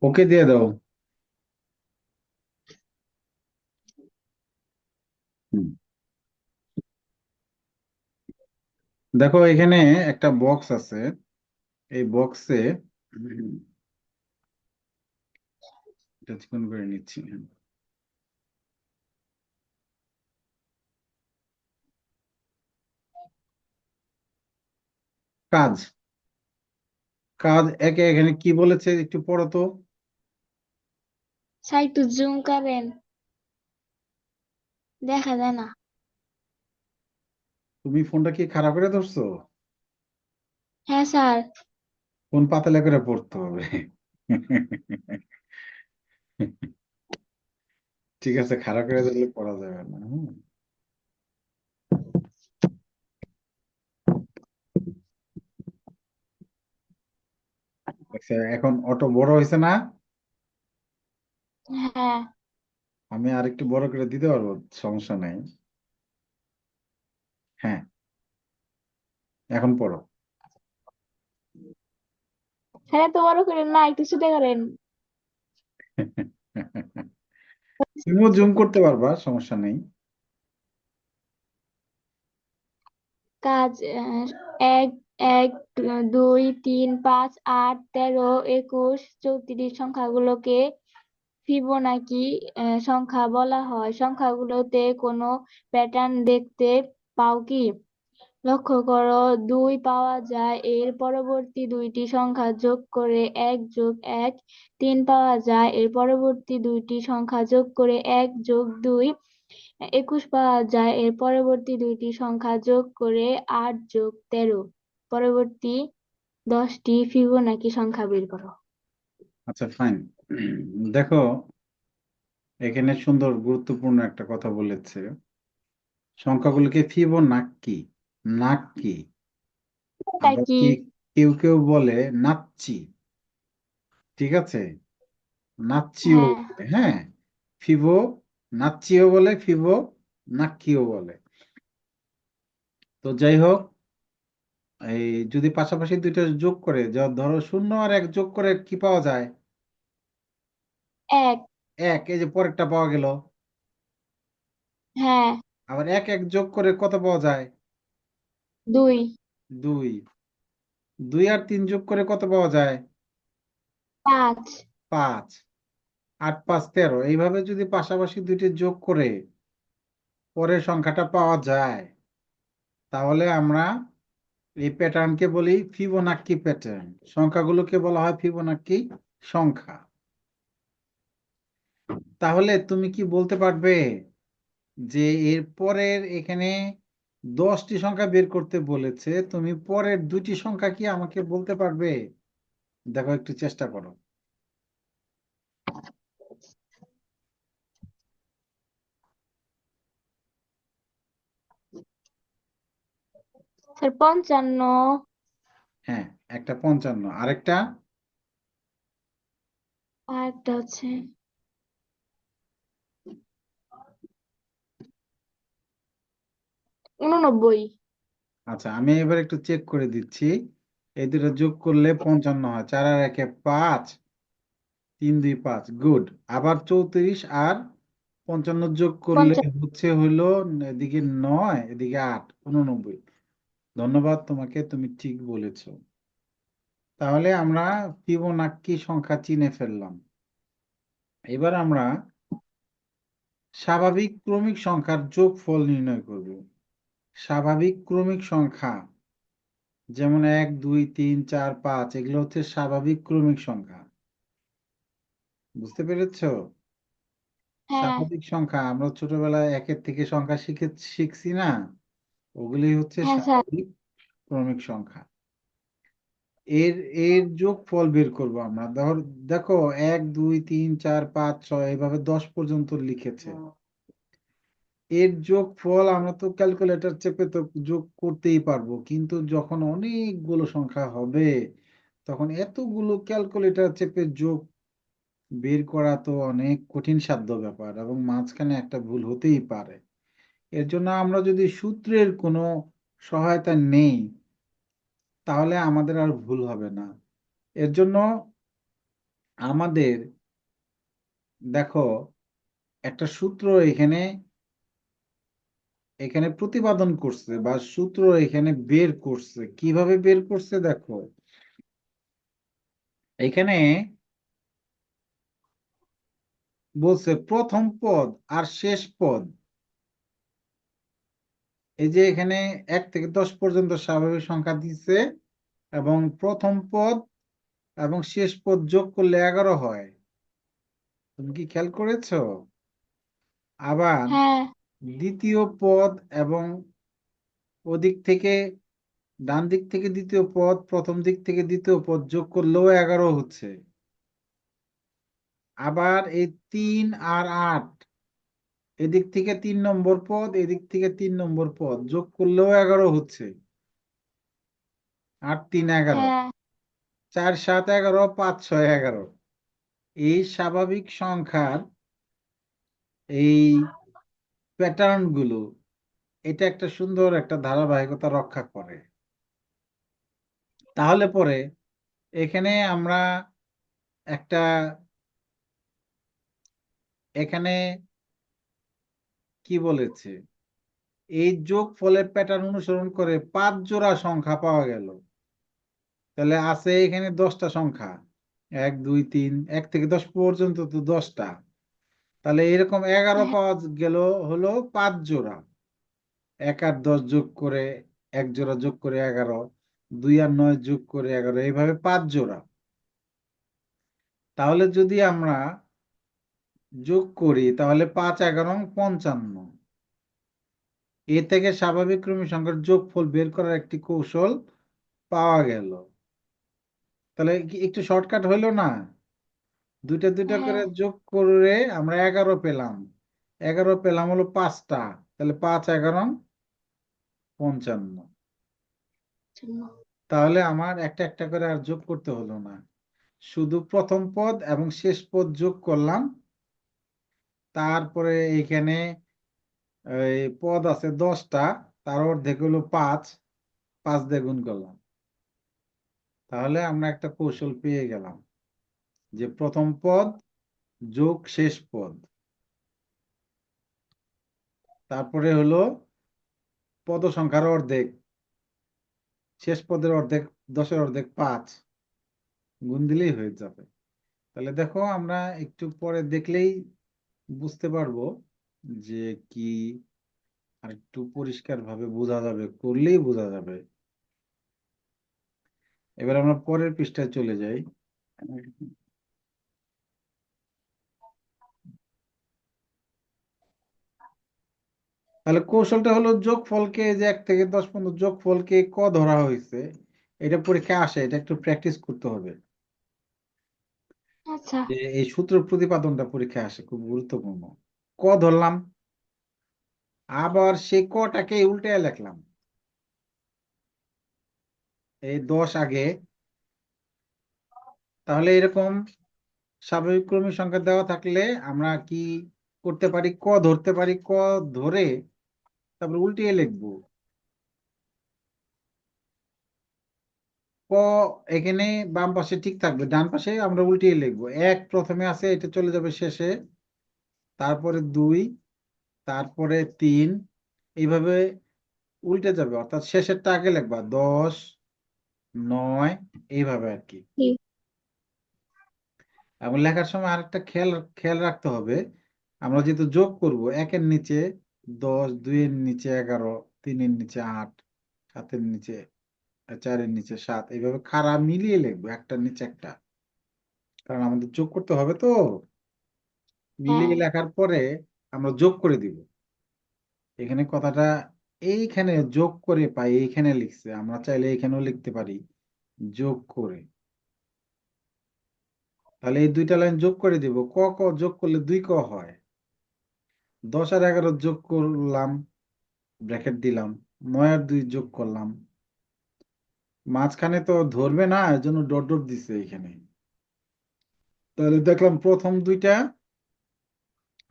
ওকে দিয়ে দাও। হুম। দেখো এখানে একটা বক্স আছে, এই বক্সে এটা চিকন করে নিচ্ছি। কাজ কাজ একে এখানে কি বলেছে একটু পড়ো তো। স্যার একটু জুম করেন, দেখা যায় না। তুমি ফোনটা কি খারাপ করে ধরছো? হ্যাঁ স্যার। ফোন পাতলা করে পড়তে হবে। ঠিক আছে, খারাপ করে ধরলে পড়া যাবে না। আচ্ছা, এখন অটো বড় হয়েছে না? হ্যাঁ। আমি আরেকটু বড় করে দিতে পারবো, সমস্যা নাই। হ্যাঁ, এখন পড়ো। হ্যাঁ তো বড় করেন না, একটু ছোট করেন। তুমিও জুম করতে পারবা, সমস্যা নেই। কাজ এক, এক, 2, 3, 5, 8, 13, 21, 34 সংখ্যাগুলোকে ফিবোনাকি সংখ্যা বলা হয়। সংখ্যাগুলোতে কোনো প্যাটার্ন দেখতে পাও কি? লক্ষ্য করো, 2 পাওয়া যায়, এর পরবর্তী দুইটি সংখ্যা যোগ করে 1 যোগ 1। 3 পাওয়া যায়, এর পরবর্তী দুইটি সংখ্যা যোগ করে 1 যোগ 2। 21 পাওয়া যায়, এর পরবর্তী দুইটি সংখ্যা যোগ করে 8 যোগ 13। পরবর্তী 10টি ফিবোনাকি সংখ্যা বের করো। আচ্ছা, ফাইন। দেখো এখানে সুন্দর গুরুত্বপূর্ণ একটা কথা বলেছে, সংখ্যাগুলোকে ফিবোনাক্কি, নাক্কি, এটা আবার কি? কি কেউ কেউ বলে নাচ্ছি, ঠিক আছে, নাচ্ছিও হ্যাঁ। বলে, হ্যাঁ। ফিবো নাচ্ছিও বলে, ফিবো নাক্কিও বলে। তো যাই হোক, এই যদি পাশাপাশি দুইটা যোগ করে, ধরো 0 আর 1 যোগ করে কি পাওয়া যায়? এক। এক। এই যে পরেরটা পাওয়া গেল। হ্যাঁ। আবার 1 1 যোগ করে কত পাওয়া যায়? 2। 2। 2 আর 3 যোগ করে কত পাওয়া যায়? 5। 5। 8 5 13, এইভাবে যদি পাশাপাশি দুইটি যোগ করে পরের সংখ্যাটা পাওয়া যায়, তাহলে আমরা এই প্যাটার্নকে বলি ফিবোনাক্কি প্যাটার্ন। সংখ্যাগুলোকে বলা হয় ফিবোনাক্কি সংখ্যা। তাহলে তুমি কি বলতে পারবে যে এর পরের এখানে 10টি সংখ্যা বের করতে বলেছে, তুমি পরের দুটি সংখ্যা কি আমাকে বলতে পারবে? দেখো, একটু চেষ্টা করো। স্যার 55। হ্যাঁ, একটা 55, আরেকটা আর একটা হচ্ছে 89। আচ্ছা, আমি এবার একটু চেক করে দিচ্ছি। এই দুটো যোগ করলে 55 হয়, 4 আর 1 5, 3 2 5, গুড। আবার 34 আর 55 যোগ করলে 50। হচ্ছে হইলো, এদিকে 9 এদিকে 8, 89। ধন্যবাদ তোমাকে, তুমি ঠিক বলেছো। তাহলে আমরা ফিবোনাক্কি সংখ্যা চিনে ফেললাম। এবার আমরা স্বাভাবিক ক্রমিক সংখ্যার যোগফল নির্ণয় করব। স্বাভাবিক ক্রমিক সংখ্যা যেমন 1 2 3 4 5, এগুলো হচ্ছে স্বাভাবিক ক্রমিক সংখ্যা। বুঝতে পেরেছো? হ্যাঁ। স্বাভাবিক সংখ্যা আমরা ছোটবেলায় 1 থেকে সংখ্যা শিখছি না, ওগুলি হচ্ছে হ্যাঁ স্যার। স্বাভাবিক ক্রমিক সংখ্যা। এর এর যোগফল বের করব আমরা। দেখো 1 2 3 4 5 6 এইভাবে 10 পর্যন্ত লিখেছে। এর যোগফল আমরা তো ক্যালকুলেটর চেপে তো যোগ করতেই পারবো, কিন্তু যখন অনেকগুলো সংখ্যা হবে, তখন এতগুলো ক্যালকুলেটর চেপে যোগ বের করা তো অনেক কঠিন সাধ্য ব্যাপার, এবং মাঝখানে একটা ভুল হতেই পারে। এর জন্য আমরা যদি সূত্রের কোনো সহায়তা নেই, তাহলে আমাদের আর ভুল হবে না। এর জন্য আমাদের দেখো একটা সূত্র এখানে এখানে প্রতিপাদন করছে বা সূত্র এখানে বের করছে। কিভাবে বের করছে দেখো, এখানে বলছে প্রথম পদ আর শেষ পদ, এই যে এখানে 1 থেকে 10 পর্যন্ত স্বাভাবিক সংখ্যা দিচ্ছে, এবং প্রথম পদ এবং শেষ পদ যোগ করলে 11 হয়। তুমি কি খেয়াল করেছো? আবার হ্যাঁ, দ্বিতীয় পদ এবং ওদিক থেকে ডান দিক থেকে দ্বিতীয় পদ, প্রথম দিক থেকে দ্বিতীয় পদ যোগ করলেও 11 হচ্ছে। আবার এই 3 আর 8, এদিক থেকে 3 নম্বর পদ, এদিক থেকে 3 নম্বর পদ যোগ করলেও 11 হচ্ছে। 8 3 11, হ্যাঁ, 4 7 11, 5 6 11। এই স্বাভাবিক সংখ্যার এই প্যাটার্ন গুলো, এটা একটা সুন্দর একটা ধারাবাহিকতা রক্ষা করে। তাহলে পরে এখানে আমরা একটা এখানে কি বলেছে, এই যোগ ফলের প্যাটার্ন অনুসরণ করে 5 জোড়া সংখ্যা পাওয়া গেল। তাহলে আছে এখানে 10টা সংখ্যা, 1 2 3, 1 থেকে 10 পর্যন্ত তো 10টা। তাহলে এরকম 11 হ্যাঁ, পাওয়া গেল, হলো 5 জোড়া। 1 আর 10 যোগ করে 1 জোড়া যোগ করে 11, 2 আর 9 যোগ করে 11, এইভাবে 5 জোড়া। তাহলে যদি আমরা যোগ করি তাহলে 5 11 55। এ থেকে স্বাভাবিক ক্রমিক সংখ্যার যোগফল বের করার একটি কৌশল পাওয়া গেল। তাহলে একটু শর্টকাট হইলো না? দুইটা দুইটা হ্যাঁ, করে যোগ করে আমরা 11 পেলাম। 11 পেলাম হলো 5টা। তাহলে 5 11 55। জন্য। তাহলে আমার একটা একটা করে আর যোগ করতে হলো না, শুধু প্রথম পদ এবং শেষ পদ যোগ করলাম। তারপরে এখানে এই পদ আছে 10টা, তার অর্ধেক হলো 5, 5 দিয়ে গুণ করলাম। তাহলে আমরা একটা কৌশল পেয়ে গেলাম যে প্রথম পদ যোগ শেষ পদ, তারপরে হলো পদ সংখ্যার অর্ধেক, শেষ পদের অর্ধেক, 10-এর অর্ধেক 5, গুণ দিলেই হয়ে যাবে। তাহলে দেখো আমরা একটু পরে দেখলেই বুঝতে পারবো যে কি, আর একটু পরিষ্কার ভাবে বোঝা যাবে, করলেই বোঝা যাবে। এবার আমরা পরের পৃষ্ঠায় চলে যাই। তাহলে কৌশলটা হলো যোগফলকে, যে 1 থেকে 10 পর্যন্ত যোগফলকে ক ধরা হয়েছে, এটা পরীক্ষায় আসে, এটা একটু প্র্যাকটিস করতে হবে। আচ্ছা, যে এই সূত্র প্রতিপাদনটা পরীক্ষায় আসে, খুব গুরুত্বপূর্ণ। ক ধরলাম, আবার সেই কটাকে উল্টে লিখলাম। এই 10 আগে, তাহলে এরকম স্বাভাবিক ক্রমিক সংখ্যা দেওয়া থাকলে আমরা কি করতে পারি, ক ধরতে পারি, ক ধরে তারপর উল্টিয়ে লিখবো। ক এখানে বাম পাশে ঠিক থাকবে, ডান পাশে আমরা উল্টিয়ে লিখবো। 1 প্রথমে আছে, এটা চলে যাবে শেষে, তারপরে 2, তারপরে 3, এইভাবে উল্টে যাবে, অর্থাৎ শেষেরটা আগে লিখবা, 10 9, এইভাবে আর কি। ঠিক। এবং লেখার সময় আরেকটা খেয়াল খেয়াল রাখতে হবে, আমরা যেহেতু যোগ করব, 1-এর নিচে 10, 2-এর নিচে 11, 3-এর নিচে 8, 7-এর নিচে 4-এর নিচে 7, এইভাবে খাড়া মিলিয়ে লিখবো, একটার নিচে একটা, কারণ আমাদের যোগ করতে হবে তো। হ্যাঁ, মিলিয়ে লেখার পরে আমরা যোগ করে দিব। এখানে কথাটা এইখানে যোগ করে পাই, এইখানে লিখছে, আমরা চাইলে এইখানেও লিখতে পারি যোগ করে। তাহলে এই দুইটা লাইন যোগ করে দিব, ক ক যোগ করলে 2 ক হয়। 10 আর 11 যোগ করলাম, ব্র্যাকেট দিলাম, 9 আর 2 যোগ করলাম, মাঝখানে তো ধরবে না, এর জন্য ডট ডট দিছে এখানে। তাহলে দেখলাম প্রথম দুইটা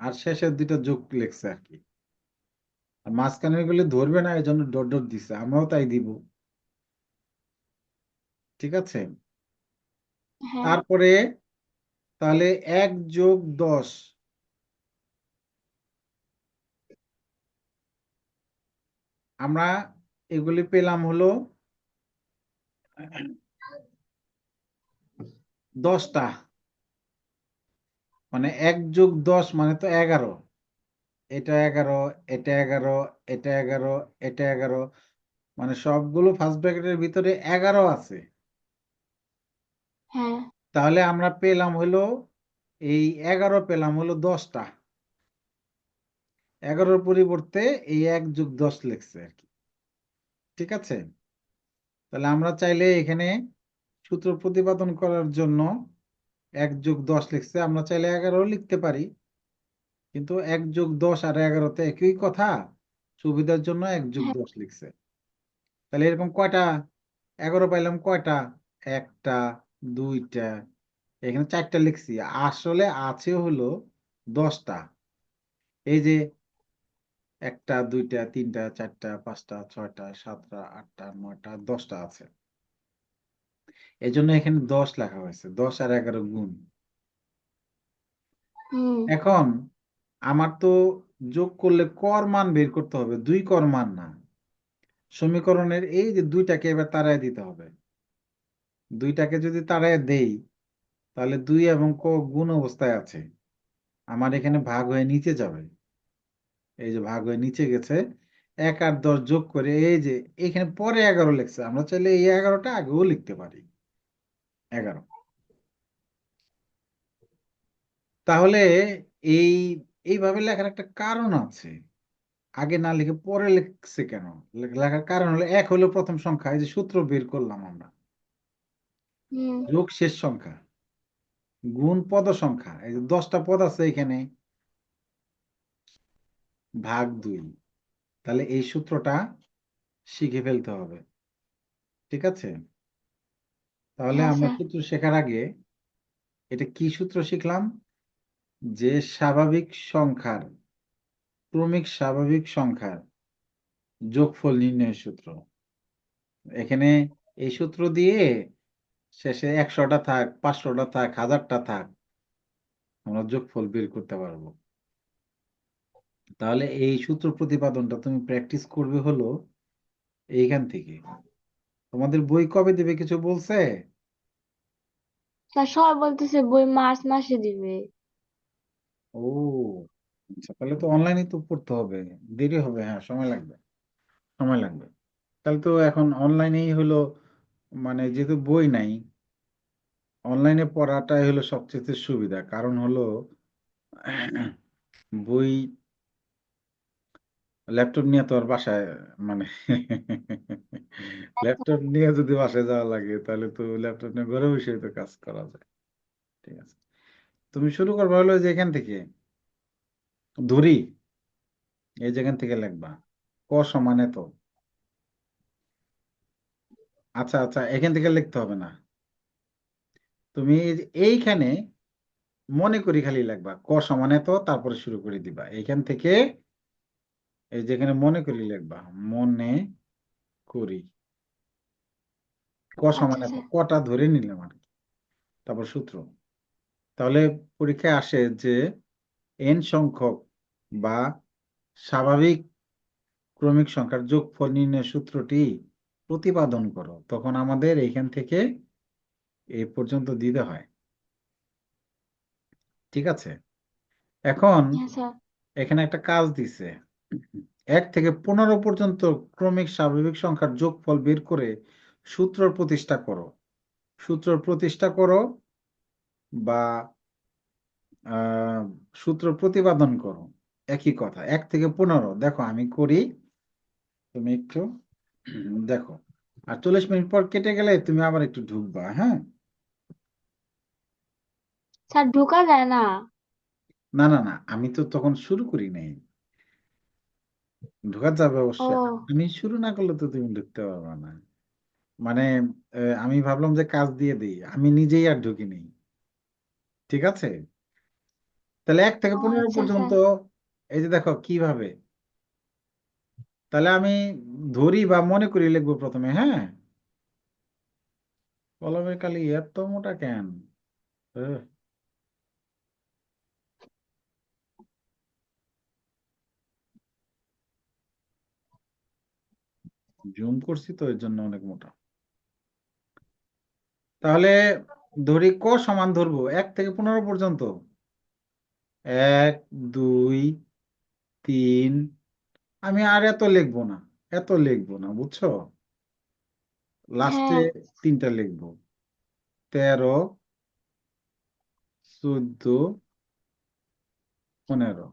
আর শেষের দুইটা যোগ লেখছে আর কি। আর মাঝখানে গুলি ধরবে না, এর জন্য ডট ডট দিছে, আমরাও তাই দিব। ঠিক আছে। হ্যাঁ, তারপরে তাহলে 1+10, আমরা এগুলি পেলাম হলো 10টা, মানে 1+10 মানে তো 11, এটা 11, এটা 11, এটা 11, এটা 11, মানে সবগুলো ফার্স্ট ব্র্যাকেটের ভিতরে 11 আছে। হ্যাঁ, তাহলে আমরা পেলাম হলো এই 11 পেলাম হলো 10টা, 11-র পরিবর্তে এই 1+10 লিখছে আর কি। ঠিক আছে। তাহলে আমরা চাইলে এখানে সূত্র প্রতিপাদন করার জন্য 1+10 লিখছে, আমরা চাইলে 11 লিখতে পারি, কিন্তু 1+10 আর 11 একই কথা, সুবিধার জন্য এক যুগ হ্যাঁ, দশ লিখছে। তাহলে এরকম কয়টা 11 পাইলাম, কয়টা? একটা, দুইটা, এখানে 4টা লিখছি, আসলে আছে হলো 10টা। এই যে একটা, দুইটা, তিনটা, চারটা, পাঁচটা, ছয়টা, সাতটা, আটটা, নয়টা, 10টা আছে। এই জন্য এখানে 10 লেখা হয়েছে, 10 আর 11 গুণ। হুম, এখন আমার তো যোগ করলে কর মান বের করতে হবে, দুই কর মান না। সমীকরণের এই যে দুইটাকে এবার তাড়ায় দিতে হবে। দুইটাকে যদি তাড়ায় দেই, তাহলে 2 এবং ক গুণ অবস্থায় আছে, আমার এখানে ভাগ হয়ে নিচে যাবে। এই যে ভাগ হয়ে নিচে গেছে, 1 আর 10 যোগ করে এই যে এখানে পরে 11 লিখছে, আমরা চাইলে এই 11টা আগেও লিখতে পারি, 11। তাহলে এই এইভাবে লেখার একটা কারণ আছে, আগে না লিখে পরে লিখছে কেন? লেখার কারণ হলো, এক হলো প্রথম সংখ্যা, এই যে সূত্র বের করলাম আমরা, হুম, যোগ শেষ সংখ্যা, গুণ পদ সংখ্যা, এই যে 10টা পদ আছে এখানে, ভাগ 2। তাহলে এই সূত্রটা শিখে ফেলতে হবে। ঠিক আছে। তাহলে আমরা আচ্ছা, সূত্র শেখার আগে এটা কি সূত্র শিখলাম? যে স্বাভাবিক সংখ্যার, ক্রমিক স্বাভাবিক সংখ্যার যোগফল নির্ণয়ের সূত্র। এখানে এই সূত্র দিয়ে শেষে 100টা থাক, 500টা থাক, 1000টা থাক, আমরা যোগফল বের করতে পারবো। তাহলে এই সূত্র প্রতিপাদনটা তুমি প্র্যাকটিস করবে হলো এইখান থেকে। তোমাদের বই কবে দেবে কিছু বলছে? স্যার সবাই বলতেছে বই মার্চ মাসে দিবে। ও আচ্ছা, তাহলে তো অনলাইনে তো পড়তে হবে, দেরি হবে, হ্যাঁ সময় লাগবে, সময় লাগবে। তাহলে তো এখন অনলাইনেই হলো, মানে যেহেতু বই নাই, অনলাইনে পড়াটাই হলো সবচেয়ে সুবিধা। কারণ হলো বই, ল্যাপটপ নিয়ে তো আর বাসায়, মানে ল্যাপটপ নিয়ে যদি বাসায় যাওয়া লাগে, তাহলে তো ল্যাপটপ নিয়ে ঘরে বসে তো কাজ করা যায়। ঠিক আছে, তুমি শুরু করবে হলো যে এখান থেকে ধরি, এই যেখান থেকে লিখবা ক সমান এত। আচ্ছা আচ্ছা, এখান থেকে লিখতে হবে না, তুমি এইখানে মনে করি খালি লিখবা ক সমান এত, তারপরে শুরু করে দিবা এইখান থেকে। এই যেখানে মনে করি লিখবা, মনে করি ক আচ্ছা সমান এত, স্যার। কটা ধরে নিলাম আর কি, তারপর সূত্র। তাহলে পরীক্ষায় আসে যে এন সংখ্যক বা স্বাভাবিক ক্রমিক সংখ্যার যোগফল নির্ণয়ের সূত্রটি প্রতিপাদন করো, তখন আমাদের এইখান থেকে এই পর্যন্ত দিতে হয়। ঠিক আছে। এখন হ্যাঁ স্যার। এখানে একটা কাজ দিছে, 1 থেকে 15 পর্যন্ত ক্রমিক স্বাভাবিক সংখ্যার যোগফল বের করে সূত্র প্রতিষ্ঠা করো। সূত্র প্রতিষ্ঠা করো বা আহ, সূত্র প্রতিপাদন করো, একই কথা। 1 থেকে 15, দেখো আমি করি, তুমি একটু দেখো। আর 40 মিনিট পর কেটে গেলে তুমি আবার একটু ঢুকবা, হ্যাঁ? স্যার ঢোকা যায় না। না না না, আমি তো তখন শুরু করি নাই, ঢোকা যাবে ও অবশ্যই। আমি শুরু না করলে তো তুমি ঢুকতে পারবে না। মানে আমি ভাবলাম যে কাজ দিয়ে দিই, আমি নিজেই আর ঢুকিনি। ঠিক আছে। তাহলে এক থেকে ও পনেরো আচ্ছা পর্যন্ত স্যার। এই যে দেখো কিভাবে, তাহলে আমি ধরি বা মনে করি লিখবো প্রথমে, হ্যাঁ? কলমের কালি এত মোটা কেন? আহ, জুম করছি তো এর জন্য অনেক মোটা। তাহলে ধরি ক সমান ধরবো 1 থেকে 15 পর্যন্ত। 1 2 3। আমি আর এত লিখবো না, এত লিখবো না, বুঝছো? লাস্টে হ্যাঁ, 3টা লিখবো। 13 14 15।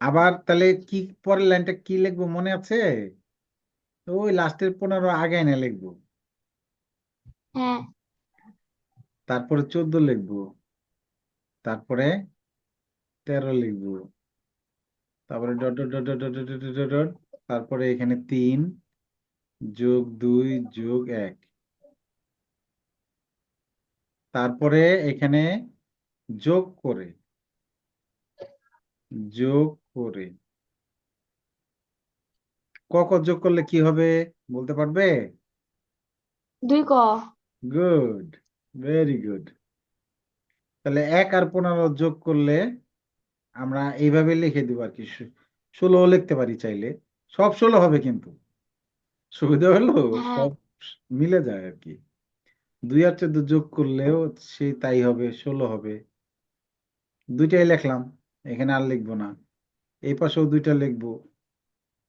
আবার তাহলে কি, পরের লাইনটা কি লিখবো মনে আছে? ওই লাস্টের 15 আগে এনে লিখবো। হ্যাঁ, তারপরে 14 লিখবো। তারপরে 13 লিখবো। তারপরে dot dot dot dot dot dot dot dot dot. তারপরে এখানে 3+2+1। তারপরে এখানে যোগ করে, যোগ করে ক যোগ করলে কি হবে বলতে পারবে? 2 ক। Good, very good. তাহলে 1 আর 15 যোগ করলে আমরা এইভাবে লিখে দিব আর কি। 16 লিখতে পারি চাইলে। সব 16 হবে কিন্তু, সুবিধা হলো হ্যাঁ, সব মিলে যায় আর কি। 2 আর 14 যোগ করলেও সেই তাই হবে, 16 হবে। দুইটাই লিখলাম, এখানে আর লিখবো না। এই পাশেও 2টা লিখবো।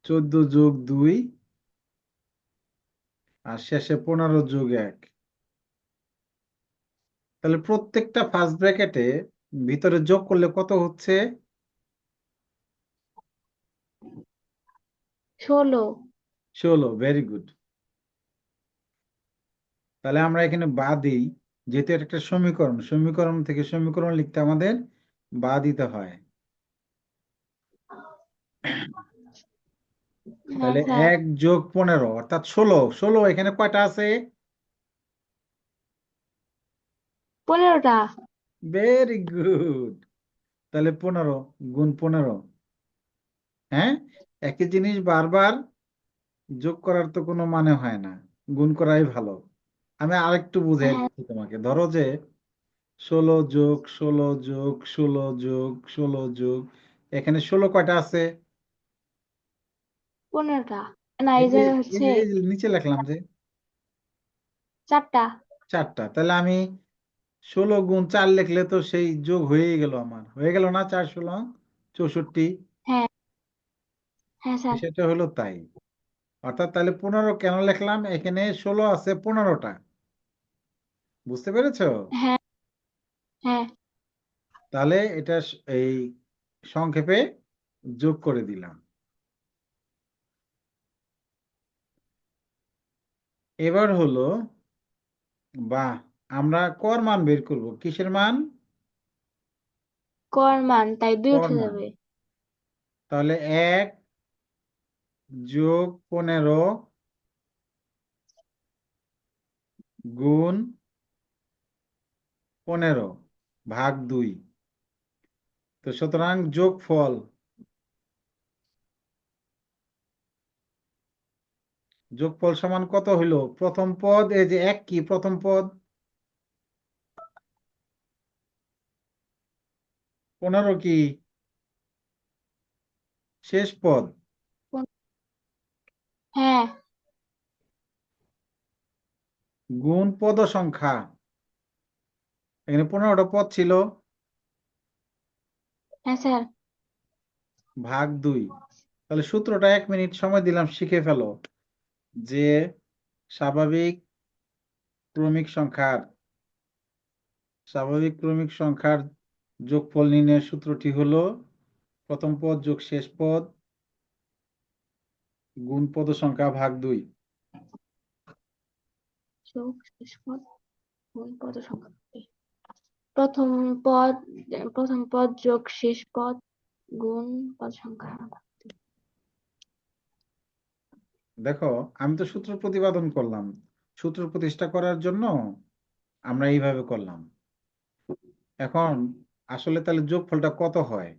14+2, আর শেষে 15+1। তাহলে প্রত্যেকটা ফার্স্ট ব্র্যাকেটে ভিতরে যোগ করলে কত হচ্ছে? 16। 16, ভেরি গুড। তাহলে আমরা এখানে বা দিই, যেহেতু এটা একটা সমীকরণ, সমীকরণ থেকে সমীকরণ লিখতে আমাদের বা দিতে হয়। হ্যাঁ তাহলে স্যার। 1+15 অর্থাৎ 16। 16 এখানে কয়টা আছে? 15টা। Very good. তাহলে 15 × 15। হ্যাঁ, একই জিনিস বারবার যোগ করার তো কোনো মানে হয় না, গুণ করাই ভালো। আমি আরেকটু বুঝাই হ্যাঁ, দিচ্ছি তোমাকে। ধরো যে 16+16+16+16 এখানে 16 কয়টা আছে? 15টা। না, এই এই যে, জায়গায় এই হচ্ছে যে এই যে নিচে লিখলাম যে 4টা। 4টা। তাহলে আমি 16 × 4 লিখলে তো সেই যোগ হয়েই গেল, আমার হয়ে গেল না? 4 16 64। হ্যাঁ, হ্যাঁ স্যার। বিষয়টা হলো তাই। অর্থাৎ তাহলে 15 কেন লিখলাম? এখানে 16 আছে 15টা। বুঝতে পেরেছো? হ্যাঁ, হ্যাঁ। তাহলে এটা এই সংক্ষেপে যোগ করে দিলাম। এবার হলো বা, আমরা কর মান বের করব। কিসের মান? কর মান তাই 2 কর উঠে মান। যাবে। তাহলে 1+15 গুণ 15/2। তো সুতরাং যোগফল, যোগফল সমান কত হইলো? প্রথম পদ, এই যে 1 কি প্রথম পদ, 15 কি শেষ পদ, হ্যাঁ, গুণ পদ সংখ্যা। এখানে 15টা পদ ছিল, হ্যাঁ স্যার। ভাগ 2। তাহলে সূত্রটা 1 মিনিট সময় দিলাম, শিখে ফেলো যে স্বাভাবিক ক্রমিক সংখ্যার, স্বাভাবিক ক্রমিক সংখ্যার যোগফল নির্ণয়ের সূত্রটি হলো প্রথম পদ যোগ শেষ পদ গুণ পদ সংখ্যা ভাগ 2। যোগ শেষ পদ গুণ পদ সংখ্যা। প্রথম পদ, প্রথম পদ যোগ শেষ পদ গুণ পদ সংখ্যা। দেখো, আমি তো সূত্র প্রতিপাদন করলাম, সূত্র প্রতিষ্ঠা করার জন্য আমরা এইভাবে করলাম। এখন আসলে তাহলে যোগফলটা কত হয়?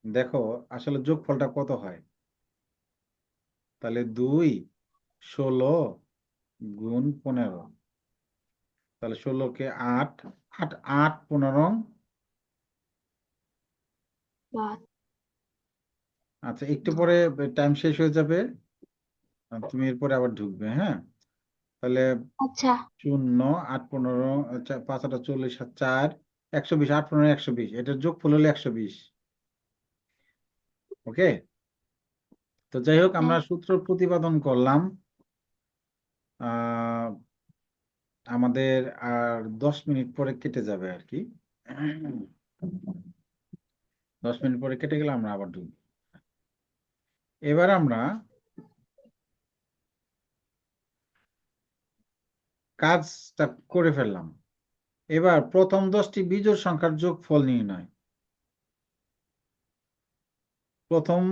দেখো আসলে যোগফলটা কত হয়। তাহলে 2 16 × 15, তাহলে 16 কে 8, 8 8 15। পাঁচ। আচ্ছা, একটু পরে টাইম শেষ হয়ে যাবে, তুমি এরপরে আবার ঢুকবে, হ্যাঁ? তাহলে আচ্ছা। 0 8 15, 5 8 40, 4 120, 8 15 120, এটার যোগফল হলো 120। ওকে, তো যাই হোক, আমরা হ্যাঁ। সূত্র প্রতিপাদন করলাম। আহ আমাদের আর 10 মিনিট পরে কেটে যাবে আর কি। 10 মিনিট পরে কেটে গেলে আমরা আবার ঢুকবো। এবার আমরা কাজটা করে ফেললাম। এবার প্রথম 10টি বিজোড় সংখ্যার যোগফল নির্ণয়। প্রথম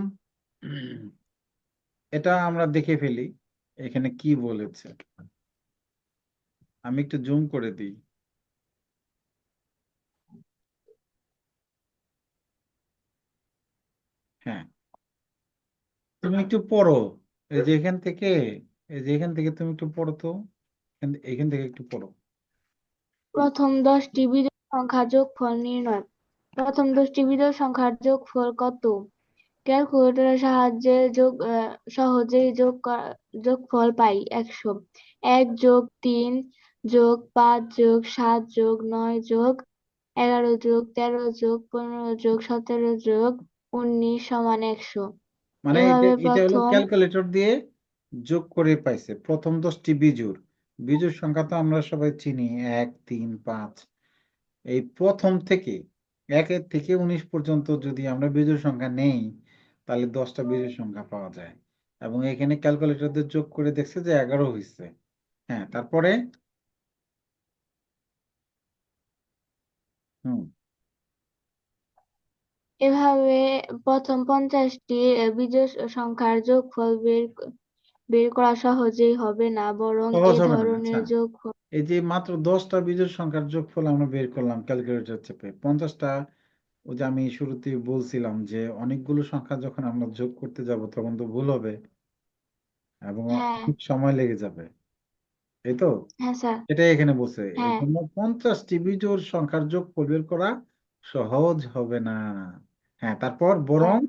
এটা আমরা দেখে ফেলি এখানে কি বলেছে। আমি একটু জুম করে দিই। হ্যাঁ, তুমি একটু পড়ো। এই যে এখান থেকে, তুমি একটু পড়ো তো, এখান থেকে একটু পড়ো। প্রথম 10টি বিজোড় সংখ্যার যোগফল নির্ণয়। প্রথম 10টি বিজোড় সংখ্যার যোগফল কত? ক্যালকুলেটরের সাহায্যে সহজেই যোগফল পাই 100। 1+3+5+7+9+11+13+15+17+19 = 100। মানে এটা এভাবে এটা হলো প্রথম। ক্যালকুলেটর দিয়ে যোগ করে পাইছে প্রথম 10টি বিজোড়। বিজোড় সংখ্যা তো আমরা সবাই চিনি, 1 3 5। এই প্রথম থেকে 1 থেকে 19 পর্যন্ত যদি আমরা বিজোড় সংখ্যা নেই, তাহলে 10টা বিজোড় সংখ্যা পাওয়া যায়। এবং এখানে ক্যালকুলেটর দিয়ে যোগ করে দেখছে যে 11 হয়েছে। হ্যাঁ, তারপরে হুম এভাবে প্রথম 50টি বিজোড় সংখ্যার যোগফল বের করা সহজেই হবে না, বরং সহজ এ হবে না। আচ্ছা, ধরনের যোগফল। এই যে মাত্র 10টা বিজোড় সংখ্যার যোগফল আমরা বের করলাম ক্যালকুলেটর চেপে, 50টা। ওই যে আমি শুরুতে বলছিলাম যে অনেকগুলো সংখ্যা যখন আমরা যোগ করতে যাব তখন তো ভুল হবে এবং হ্যাঁ। অনেক সময় লেগে যাবে, এই তো। হ্যাঁ স্যার। এটাই এখানে বলছে, এই হ্যাঁ। জন্য 50টি বিজোড় সংখ্যার যোগফল বের করা সহজ হবে না। হ্যাঁ, তারপর বরং হ্যাঁ,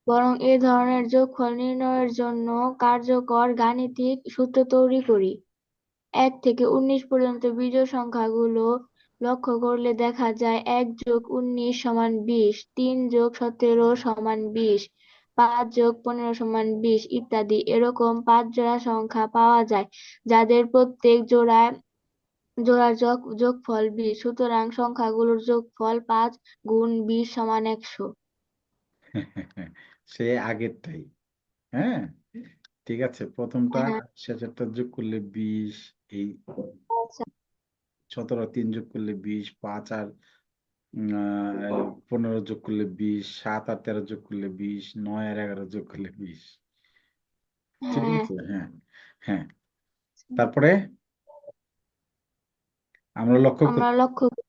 বরং এ ধরনের যোগফল নির্ণয়ের জন্য কার্যকর গাণিতিক সূত্র তৈরি করি। 1 থেকে 19 পর্যন্ত বিজোড় সংখ্যাগুলো লক্ষ্য করলে দেখা যায় 1+19 = 20, 3+17 = 20, 5+15 = 20 ইত্যাদি। এরকম 5 জোড়া সংখ্যা পাওয়া যায় যাদের প্রত্যেক জোড়ার যোগফল 20। সুতরাং সংখ্যাগুলোর যোগফল 5 × 20 = 100। সে আগেরটাই। হ্যাঁ, ঠিক আছে, প্রথমটা হ্যাঁ। শেষেরটা যোগ করলে 20, এই আচ্ছা। 17 আর 3 যোগ করলে 20, 5 আর 15 যোগ করলে 20, 7 আর 13 যোগ করলে 20, 9 আর 11 যোগ করলে 20। ঠিক হ্যাঁ। আছে, হ্যাঁ। হ্যাঁ, তারপরে আমরা লক্ষ্য আমরা করি।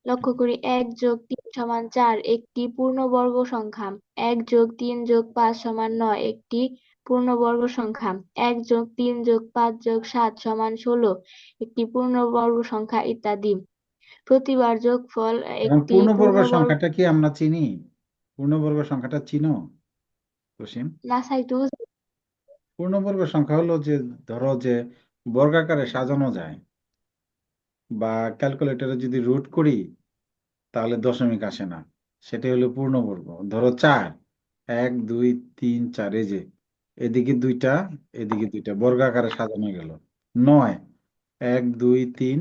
লক্ষ্য করি 1+3 = 4 একটি পূর্ণবর্গ সংখ্যা। 1+3+5 = 9 একটি পূর্ণবর্গ সংখ্যা। 1+3+5+7 = 16 একটি পূর্ণবর্গ সংখ্যা ইত্যাদি। প্রতিবার যোগফল এখন একটি পূর্ণবর্গ পূর্ণবর্গ। সংখ্যাটা কি আমরা চিনি? পূর্ণবর্গ সংখ্যাটা চিনো জসিম? না স্যার, একটু পূর্ণবর্গ সংখ্যা হলো যে, ধরো যে বর্গাকারে সাজানো যায়, বা ক্যালকুলেটরে যদি রুট করি তাহলে দশমিক আসে না, সেটাই হলো পূর্ণবর্গ। ধরো 4, 1 2 3 4, এই যে এদিকে দুইটা এদিকে দুইটা বর্গাকারে সাজানো গেল। 9, 1 2 3,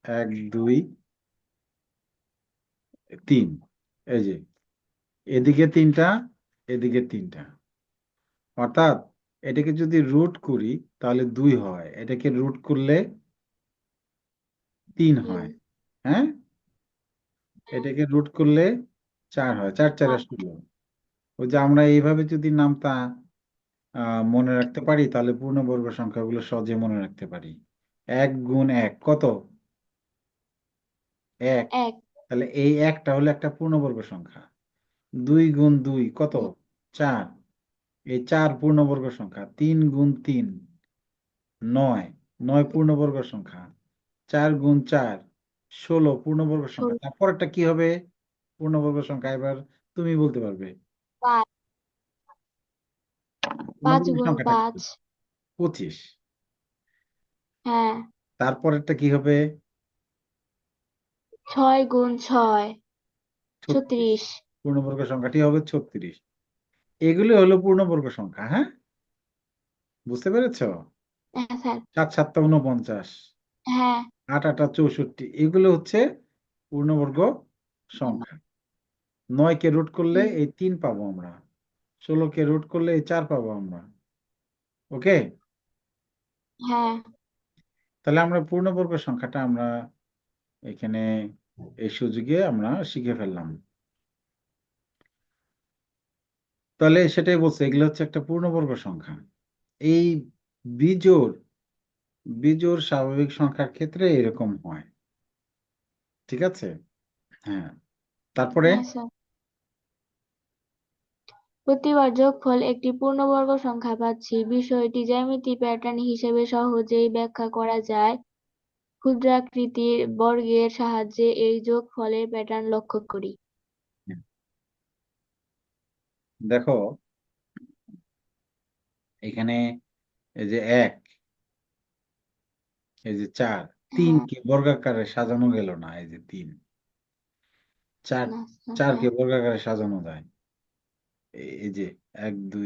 1 2 3, এই যে এদিকে তিনটা এদিকে তিনটা, অর্থাৎ এটাকে যদি রুট করি তাহলে 2 হয়, এটাকে রুট করলে 3 হয়। হ্যাঁ, এটাকে রুট করলে 4 হয়, 4 4 16। ওই যে আমরা এইভাবে যদি নামতা মনে রাখতে পারি তাহলে পূর্ণবর্গ সংখ্যাগুলো সহজে মনে রাখতে পারি। 1 × 1 কত? 1। এক। তাহলে এই একটা হলো একটা পূর্ণবর্গ সংখ্যা। 2 × 2 কত? 4। এই 4 পূর্ণবর্গ সংখ্যা, 3 × 3 9, 9 পূর্ণবর্গ সংখ্যা, 4 × 4 16 পূর্ণবর্গ সংখ্যা। 16, তারপরেরটা কি হবে পূর্ণবর্গ সংখ্যা? এবার তুমি বলতে পারবে 5, 5 পূর্ণবর্গ গুণ সংখ্যাটা কি? 5, 25। হ্যাঁ। তারপরেরটা কি হবে? 6 গুণ 6, 36। 36। পূর্ণবর্গ সংখ্যাটি হবে 36। এগুলি হলো পূর্ণবর্গ সংখ্যা, হ্যাঁ, বুঝতে পেরেছো? হ্যাঁ স্যার। 7 × 7 = 49, হ্যাঁ। 8 × 8 = 64। এগুলো হচ্ছে পূর্ণবর্গ সংখ্যা। 9 কে রুট করলে হুম, এই 3 পাবো আমরা, 16 কে রুট করলে এই 4 পাবো আমরা। ওকে, হ্যাঁ। তাহলে আমরা পূর্ণবর্গ সংখ্যাটা আমরা এখানে এই সুযোগে আমরা শিখে ফেললাম। তাহলে সেটাই বলছে, এগুলো হচ্ছে একটা পূর্ণবর্গ সংখ্যা। এই বিজোড় বিজোড় স্বাভাবিক সংখ্যার ক্ষেত্রে এরকম হয়, ঠিক আছে? হ্যাঁ, তারপরে হ্যাঁ স্যার। প্রতিবার যোগফল একটি পূর্ণবর্গ সংখ্যা পাচ্ছি, বিষয়টি জ্যামিতি প্যাটার্ন হিসেবে সহজেই ব্যাখ্যা করা যায়। ক্ষুদ্রাকৃতির বর্গের সাহায্যে এই যোগফলের প্যাটার্ন লক্ষ্য করি। দেখো এখানে এই যে 1, এই যে 4, হ্যাঁ। 3কে বর্গাকারে সাজানো গেল না, এই যে 3, 4, না না 4কে স্যার। বর্গাকারে সাজানো যায়, এই যে 1 2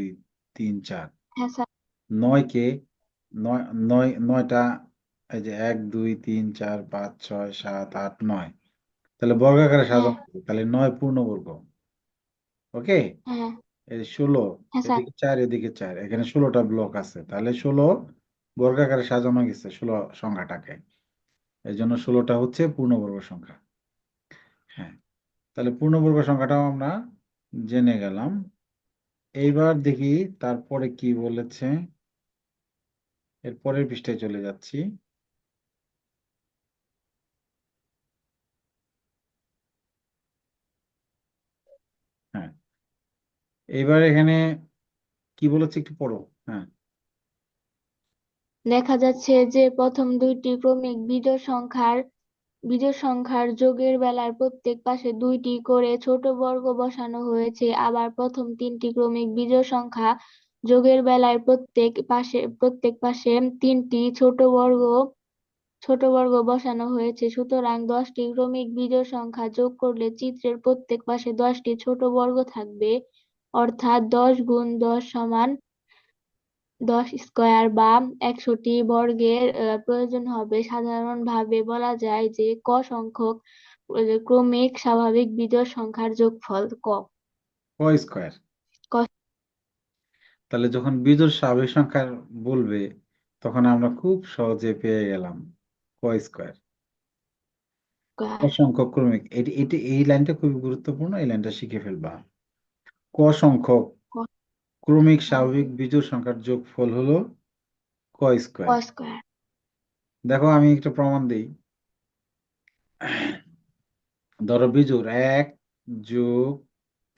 3 4। হ্যাঁ স্যার। 9কে 9 9 9টা, এই যে 1 2 3 4 5 6 7 8 9, তাহলে বর্গাকারে হ্যাঁ। সাজানো হবে, তাহলে 9 পূর্ণবর্গ। ওকে, হ্যাঁ। এই 16, হ্যাঁ স্যার। এদিকে 4 এদিকে 4, এখানে 16টা ব্লক আছে, তাহলে 16 বর্গাকারে সাজানো গেছে 16 সংখ্যাটাকে, এই জন্য 16টা হচ্ছে পূর্ণবর্গ সংখ্যা। হ্যাঁ, তাহলে পূর্ণবর্গ সংখ্যাটাও আমরা জেনে গেলাম। এইবার দেখি তারপরে কি বলেছে, এর পরের পৃষ্ঠায় চলে যাচ্ছি। হ্যাঁ, এইবার এখানে কি বলেছে একটু পড়ো। হ্যাঁ, দেখা যাচ্ছে যে প্রথম দুইটি ক্রমিক বিজোড় সংখ্যার যোগের বেলার প্রত্যেক পাশে 2টি করে ছোট বর্গ বসানো হয়েছে। আবার প্রথম তিনটি ক্রমিক বিজোড় সংখ্যা যোগের বেলায় প্রত্যেক পাশে 3টি ছোট বর্গ বসানো হয়েছে। সুতরাং 10টি ক্রমিক বিজোড় সংখ্যা যোগ করলে চিত্রের প্রত্যেক পাশে 10টি ছোট বর্গ থাকবে। অর্থাৎ 10 গুণ 10 সমান 10 স্কয়ার বা 100টি বর্গের প্রয়োজন হবে। সাধারণভাবে বলা যায় যে ক সংখ্যক ক্রমিক স্বাভাবিক বিজোড় সংখ্যার যোগফল ক। ক স্কয়ার। ক তাহলে যখন বিজোড় স্বাভাবিক সংখ্যার বলবে, তখন আমরা খুব সহজে পেয়ে গেলাম ক স্কয়ার। স্কয়ার। অসংখ্যক ক্রমিক, এটি এটি এই লাইনটা খুবই গুরুত্বপূর্ণ, এই লাইনটা শিখে ফেলবা। সংখ্যক ক ক্রমিক স্বাভাবিক বিজোড় সংখ্যার যোগফল হলো ক ক স্কয়ার। স্কয়ার। দেখো আমি একটা প্রমাণ দিই। ধরো বিজোড় 1 যোগ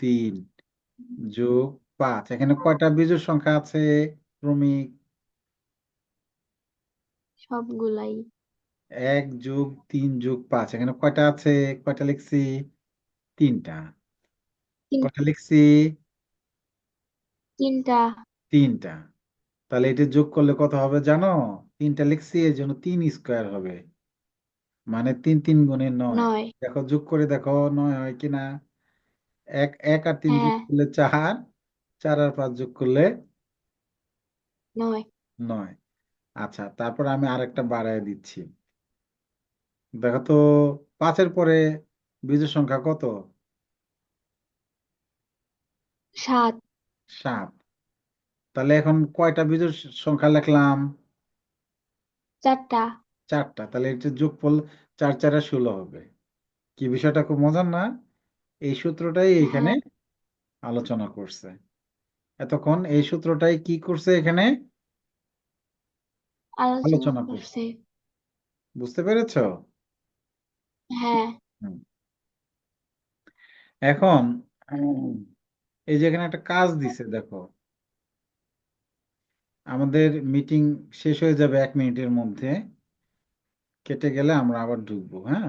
3 যোগ 5, এখানে কয়টা বিজোড় সংখ্যা আছে ক্রমিক? সবগুলাই। 1 যোগ 3 যোগ 5, এখানে কয়টা আছে? কয়টা লিখছি? 3টা। তিন- কয়টা লিখছি? তিনটা। 3টা। তাহলে এটা যোগ করলে কত হবে জানো? 3টা লিখছি এই জন্য 3 স্কয়ার হবে, মানে 3 3 গুণে 9। 9। দেখো যোগ করে দেখো 9 হয় কিনা। 1 1 আর 3 যোগ হ্যাঁ। করলে 4, 4 আর 5 যোগ করলে 9। 9। আচ্ছা, তারপর আমি আরেকটা বাড়ায় দিচ্ছি। দেখো তো 5-এর পরে বিজোড় সংখ্যা কত? 7। 7। তাহলে এখন কয়টা বিজোড় সংখ্যা লিখলাম? 4টা। 4টা। তাহলে এটা যোগফল 4 4 16 হবে। কি বিষয়টা খুব মজার না? এই সূত্রটাই এখানে হ্যাঁ, আলোচনা করছে এতক্ষণ, এই সূত্রটাই কি করছে এখানে আলোচনা আলোচনা করছে। করছে। বুঝতে পেরেছো? হ্যাঁ। হুম। এখন এই যে এখানে একটা কাজ দিছে দেখো, আমাদের মিটিং শেষ হয়ে যাবে 1 মিনিটের মধ্যে, কেটে গেলে আমরা আবার ঢুকবো, হ্যাঁ।